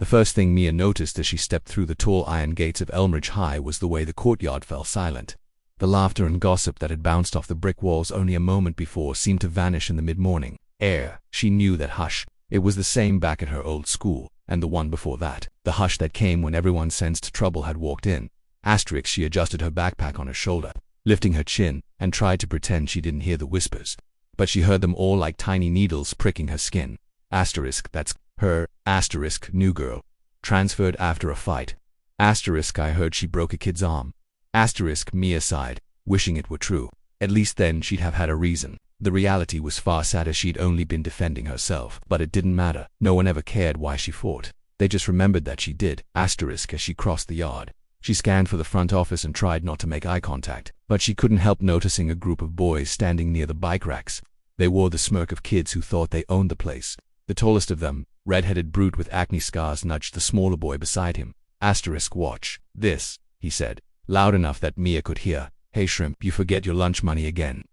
The first thing Mia noticed as she stepped through the tall iron gates of Elmridge High was the way the courtyard fell silent. The laughter and gossip that had bounced off the brick walls only a moment before seemed to vanish in the mid-morning air. She knew that hush. It was the same back at her old school, and the one before that. The hush that came when everyone sensed trouble had walked in. She adjusted her backpack on her shoulder, lifting her chin, and tried to pretend she didn't hear the whispers. But she heard them all like tiny needles pricking her skin. That's her. New girl. Transferred after a fight. I heard she broke a kid's arm. Mia sighed, wishing it were true. At least then she'd have had a reason. The reality was far sadder. She'd only been defending herself. But it didn't matter. No one ever cared why she fought. They just remembered that she did. As she crossed the yard, she scanned for the front office and tried not to make eye contact. But she couldn't help noticing a group of boys standing near the bike racks. They wore the smirk of kids who thought they owned the place. The tallest of them, red-headed brute with acne scars, nudged the smaller boy beside him. Watch this, he said, loud enough that Mia could hear. Hey shrimp, you forget your lunch money again.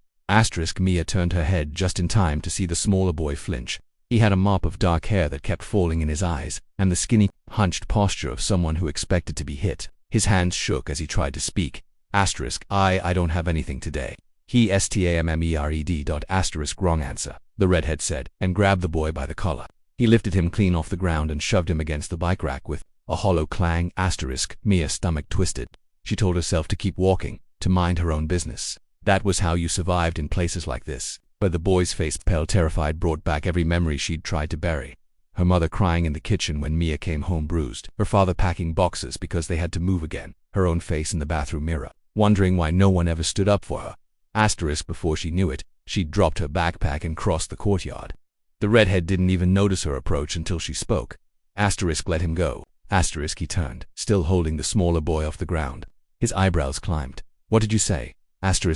Mia turned her head just in time to see the smaller boy flinch. He had a mop of dark hair that kept falling in his eyes, and the skinny, hunched posture of someone who expected to be hit. His hands shook as he tried to speak. I don't have anything today. Wrong answer, the redhead said, and grabbed the boy by the collar. He lifted him clean off the ground and shoved him against the bike rack with a hollow clang. Mia's stomach twisted. She told herself to keep walking, to mind her own business. That was how you survived in places like this. But the boy's face, pale, terrified, brought back every memory she'd tried to bury. Her mother crying in the kitchen when Mia came home bruised. Her father packing boxes because they had to move again. Her own face in the bathroom mirror, wondering why no one ever stood up for her. Before she knew it, she'd dropped her backpack and crossed the courtyard. The redhead didn't even notice her approach until she spoke. Let him go. He turned, still holding the smaller boy off the ground. His eyebrows climbed. What did you say?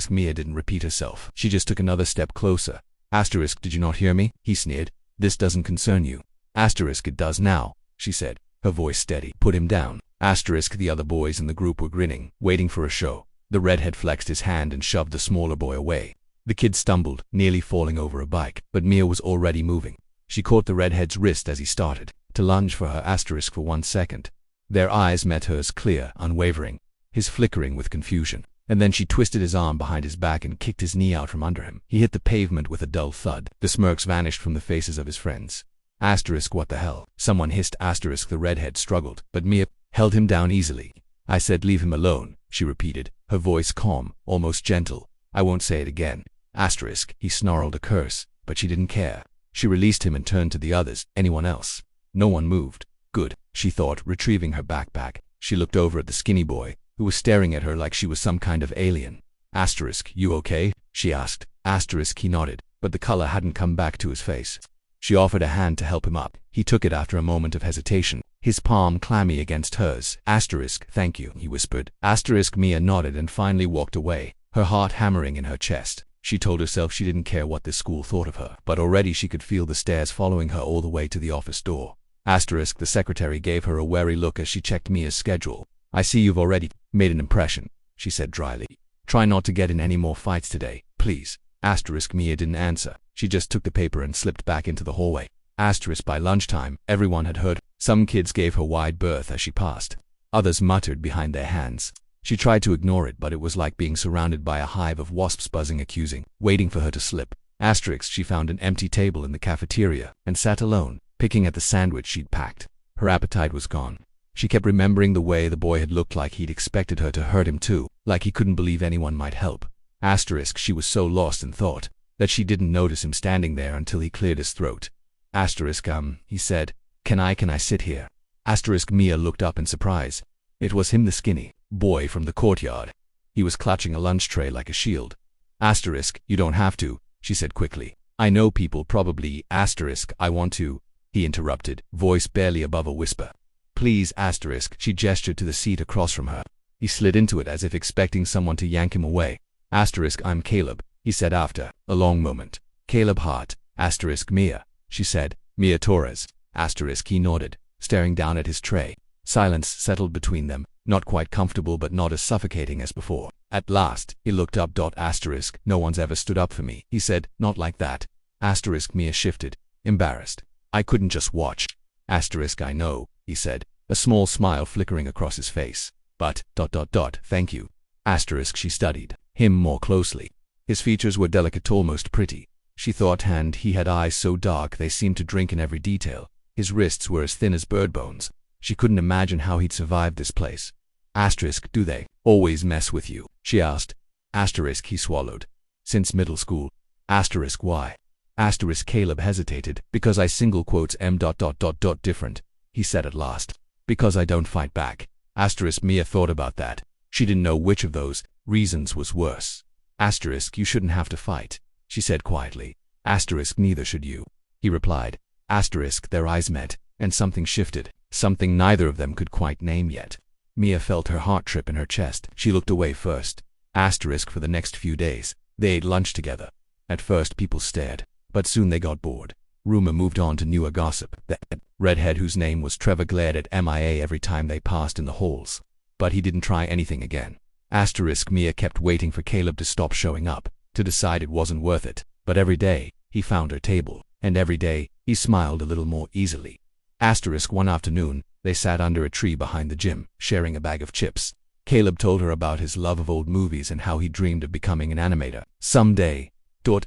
Mia didn't repeat herself. She just took another step closer. Did you not hear me? He sneered. This doesn't concern you. It does now, she said, her voice steady. Put him down. The other boys in the group were grinning, waiting for a show. The redhead flexed his hand and shoved the smaller boy away. The kid stumbled, nearly falling over a bike, but Mia was already moving. She caught the redhead's wrist as he started to lunge for her. For 1 second. Their eyes met hers, clear, unwavering, his flickering with confusion. And then she twisted his arm behind his back and kicked his knee out from under him. He hit the pavement with a dull thud. The smirks vanished from the faces of his friends. What the hell? Someone hissed. The redhead struggled, but Mia held him down easily. I said leave him alone, she repeated, her voice calm, almost gentle. I won't say it again. He snarled a curse, but she didn't care. She released him and turned to the others. Anyone else? No one moved. Good, she thought, retrieving her backpack. She looked over at the skinny boy, who was staring at her like she was some kind of alien. You okay? She asked. He nodded, but the color hadn't come back to his face. She offered a hand to help him up. He took it after a moment of hesitation, his palm clammy against hers. Thank you, he whispered. Mia nodded and finally walked away, her heart hammering in her chest. She told herself she didn't care what this school thought of her, but already she could feel the stares following her all the way to the office door. The secretary gave her a wary look as she checked Mia's schedule. I see you've already made an impression, she said dryly. Try not to get in any more fights today, please. Mia didn't answer. She just took the paper and slipped back into the hallway. By lunchtime, everyone had heard. Some kids gave her wide berth as she passed. Others muttered behind their hands. She tried to ignore it, but it was like being surrounded by a hive of wasps buzzing accusing, waiting for her to slip. She found an empty table in the cafeteria and sat alone, picking at the sandwich she'd packed. Her appetite was gone. She kept remembering the way the boy had looked, like he'd expected her to hurt him too, like he couldn't believe anyone might help. She was so lost in thought that she didn't notice him standing there until he cleared his throat. He said, Can I sit here? Mia looked up in surprise. It was him, the skinny boy from the courtyard. He was clutching a lunch tray like a shield. You don't have to, she said quickly. I know people probably, I want to, he interrupted, voice barely above a whisper. Please, she gestured to the seat across from her. He slid into it as if expecting someone to yank him away. I'm Caleb, he said after a long moment. Caleb Hart, Mia, she said. Mia Torres, he nodded, staring down at his tray. Silence settled between them, not quite comfortable but not as suffocating as before. At last, he looked up. No one's ever stood up for me, he said, not like that. Mia shifted, embarrassed. I couldn't just watch. I know, he said, a small smile flickering across his face. But, thank you. Asterisk, she studied him more closely. His features were delicate, almost pretty. She thought, and he had eyes so dark they seemed to drink in every detail. His wrists were as thin as bird bones. She couldn't imagine how he'd survived this place. Asterisk, do they always mess with you? She asked. Asterisk, he swallowed. Since middle school. Asterisk, why? Asterisk, Caleb hesitated. Because I single quotes am ... different, he said at last. Because I don't fight back. Asterisk, Mia thought about that. She didn't know which of those reasons was worse. Asterisk, you shouldn't have to fight, she said quietly. Asterisk, neither should you, he replied. Asterisk, their eyes met, and something shifted, something neither of them could quite name yet. Mia felt her heart trip in her chest. She looked away first. Asterisk, for the next few days, they ate lunch together. At first people stared, but soon they got bored. Rumor moved on to newer gossip. The redhead whose name was Trevor glared at MIA every time they passed in the halls. But he didn't try anything again. Asterisk, Mia kept waiting for Caleb to stop showing up, to decide it wasn't worth it. But every day, he found her table, and every day, he smiled a little more easily. Asterisk, one afternoon, they sat under a tree behind the gym, sharing a bag of chips. Caleb told her about his love of old movies and how he dreamed of becoming an animator someday.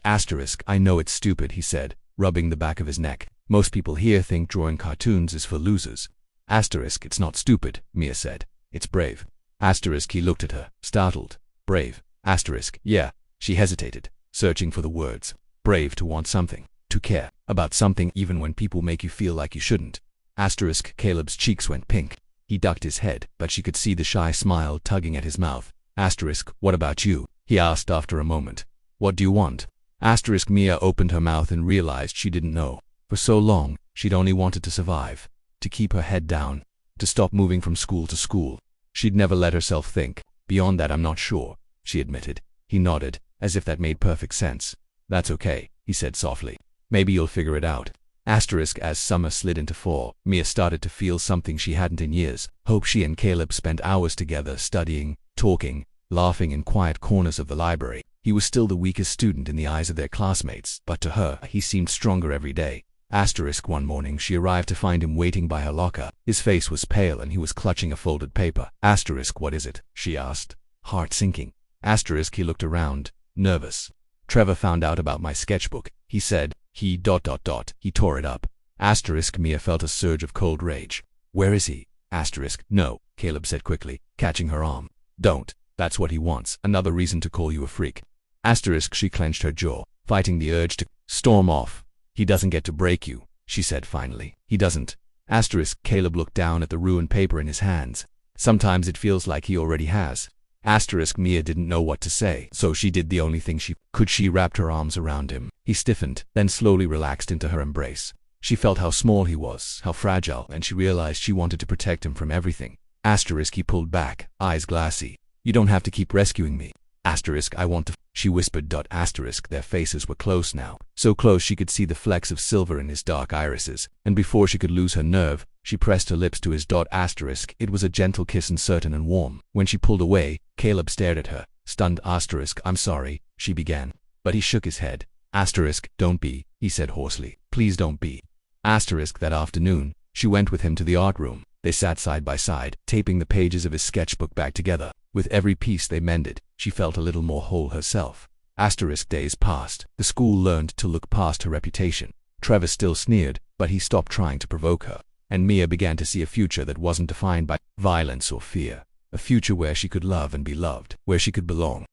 Asterisk, I know it's stupid, he said, rubbing the back of his neck. Most people here think drawing cartoons is for losers. Asterisk, it's not stupid, Mia said. It's brave. Asterisk, he looked at her, startled. Brave. Asterisk, yeah. She hesitated, searching for the words. Brave to want something, to care about something even when people make you feel like you shouldn't. Asterisk, Caleb's cheeks went pink. He ducked his head, but she could see the shy smile tugging at his mouth. Asterisk, what about you? He asked after a moment. What do you want? Asterisk, Mia opened her mouth and realized she didn't know. For so long, she'd only wanted to survive, to keep her head down, to stop moving from school to school. She'd never let herself think. Beyond that, I'm not sure, she admitted. He nodded, as if that made perfect sense. That's okay, he said softly. Maybe you'll figure it out. Asterisk, as summer slid into fall, Mia started to feel something she hadn't in years. Hope. She and Caleb spent hours together studying, talking, laughing in quiet corners of the library. He was still the weakest student in the eyes of their classmates, but to her, he seemed stronger every day. Asterisk, one morning she arrived to find him waiting by her locker. His face was pale and he was clutching a folded paper. Asterisk, what is it? She asked, heart sinking. Asterisk, he looked around, nervous. Trevor found out about my sketchbook, he said. He ... he tore it up. Asterisk, Mia felt a surge of cold rage. Where is he? Asterisk, no, Caleb said quickly, catching her arm. Don't. That's what he wants. Another reason to call you a freak. Asterisk, she clenched her jaw, fighting the urge to storm off. He doesn't get to break you, she said finally. He doesn't. Asterisk, Caleb looked down at the ruined paper in his hands. Sometimes it feels like he already has. Asterisk, Mia didn't know what to say, so she did the only thing she could. She wrapped her arms around him. He stiffened, then slowly relaxed into her embrace. She felt how small he was, how fragile, and she realized she wanted to protect him from everything. Asterisk, he pulled back, eyes glassy. You don't have to keep rescuing me. Asterisk, I want to, she whispered. Asterisk, their faces were close now, so close she could see the flecks of silver in his dark irises, and before she could lose her nerve, she pressed her lips to his. Asterisk, it was a gentle kiss, uncertain and warm. When she pulled away, Caleb stared at her, stunned. Asterisk, I'm sorry, she began, but he shook his head. Asterisk, don't be, he said hoarsely. Please don't be. Asterisk, that afternoon, she went with him to the art room. They sat side by side, taping the pages of his sketchbook back together. With every piece they mended, she felt a little more whole herself. Asterisk, days passed. The school learned to look past her reputation. Trevor still sneered, but he stopped trying to provoke her. And Mia began to see a future that wasn't defined by violence or fear. A future where she could love and be loved, where she could belong.